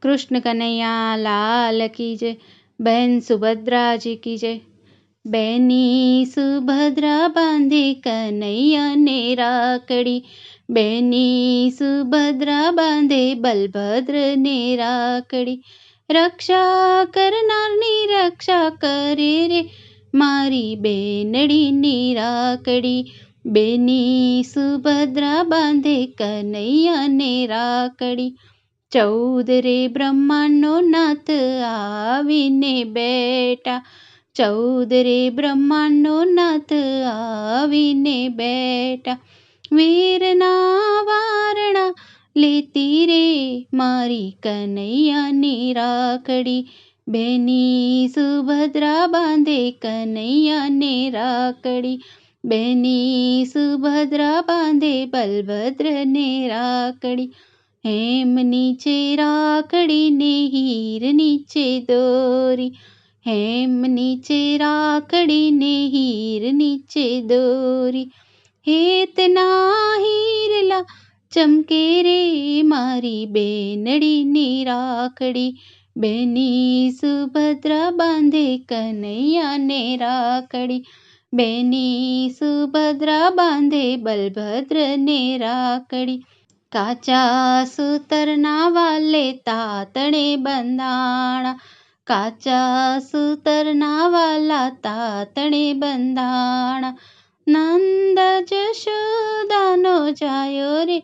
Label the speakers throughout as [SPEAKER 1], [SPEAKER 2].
[SPEAKER 1] कृष्ण कन्हैया लाल की जय। बहन सुभद्रा जी की जय। बेनी सुभद्रा बांधे कन्हैया ने राखड़ी। बेनी सुभद्रा बांधे बलभद्र ने राखड़ी। रक्षा करनाરની रक्षा કરે રે મારી બેનડીની રાખડી। બેની સુભદ્રા બાંધે કનૈયાને રાખડી। 14 રે બ્રહ્માંડનો નાથ આવીને બેઠા। 14 રે બ્રહ્માંડનો નાથ આવીને બેઠા। વીરના વારણા લેતી રે મારી કનૈયાની રાખડી। બેની સુભદ્રા બાંધે કનૈયાને રાખડી। બેની સુભદ્રા બાંધે બલભદ્રને રાખડી। હેમ નીચે રાખડી ને હીર નીચે દોરી। હેમ નીચે રાખડી ને હીર નીચે દોરી। હેતના હીરલા ચમકે રે મારી બેનડીની રાખડી। બેની સુભદ્રા બાંધે કનૈયાને રાખડી। બેની સુભદ્રા બાંધે બલભદ્રને રાખડી। કાચા સૂતરના વાલે તાતણે બંધાણા। કાચા સૂતરના વાલા તાતણે બંધાણા। નંદ જશોદાનો જાયો રે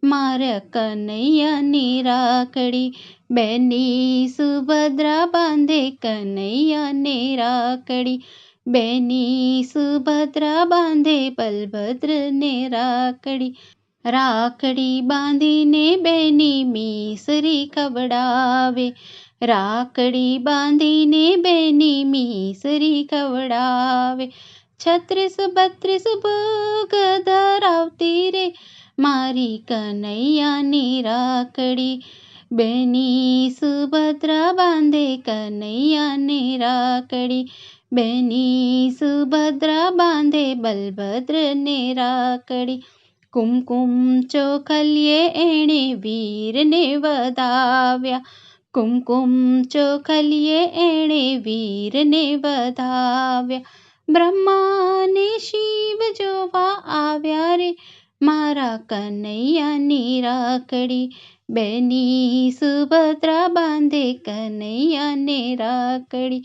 [SPEAKER 1] મારા કનૈયાની રાખડી। બેની સુભદ્રા બાંધે કનૈયાને રાખડી। બેની સુભદ્રા બાંધે બલભદ્રને રાખડી। રાખડી બાંધીને બેની મીસરી ખવડાવે। રાખડી બાંધીને બેની મીસરી ખવડાવે। 36 ભોગ ધરાવતી રે મારી કનૈયાની રાખડી। બેની સુભદ્રા બાંધે કનૈયાને રાખડી। બેની સુભદ્રા બાંધે બલભદ્રને રાખડી। કુમકુમ ચોખલીએ એણે વીરને વધાવ્યા। કુમકુમ ચોખલીએ એણે વીરને વધાવ્યા। બ્રહ્માને શિવ જોવા આવ્યા રે મારા કનૈયાની રાખડી। બેની સુભદ્રા બાંધે કનૈયાને રાખડી।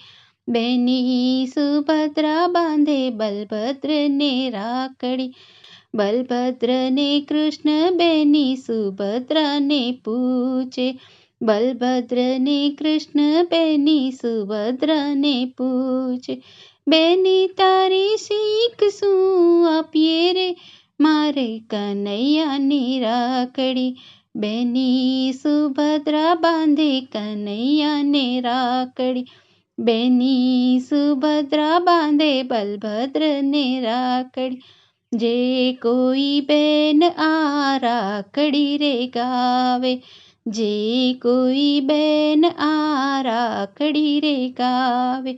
[SPEAKER 1] બેની સુભદ્રા બાંધે બલભદ્રને રાખડી। બલભદ્રને કૃષ્ણ બેની સુભદ્રાને પૂછે। બલભદ્રને કૃષ્ણ બેની સુભદ્રાને પૂછે। બેની તારી શીખ શું આપીએ રે મારે કનૈયાની રાખડી। બેની સુભદ્રા બાંધે કનૈયાને રાખડી। બેની સુભદ્રા બાંધે બલભદ્રને રાખડી। જે કોઈ બેન આ રાખડી રે ગાવે। જે કોઈ બેન આ રાખડી રે ગાવે।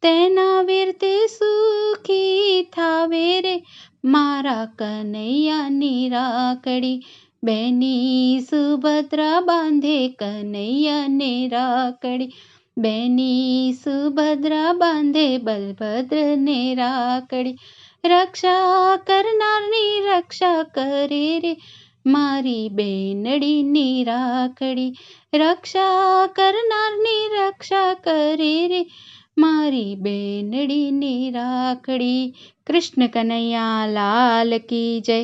[SPEAKER 1] તેના વીરતે સુખી થાવે રે મારા કનૈયાની રાખડી। બેની સુભદ્રા બાંધે કનૈયાને રાખડી। બેની સુભદ્રા બાંધે બલભદ્રને રાખડી। રક્ષા કરનારની રક્ષા કરે રે મારી બેનડીની રાખડી। રક્ષા કરનારની રક્ષા કરે રે મારી બેનડીની રાખડી। કૃષ્ણ કનૈયા લાલ કી જય।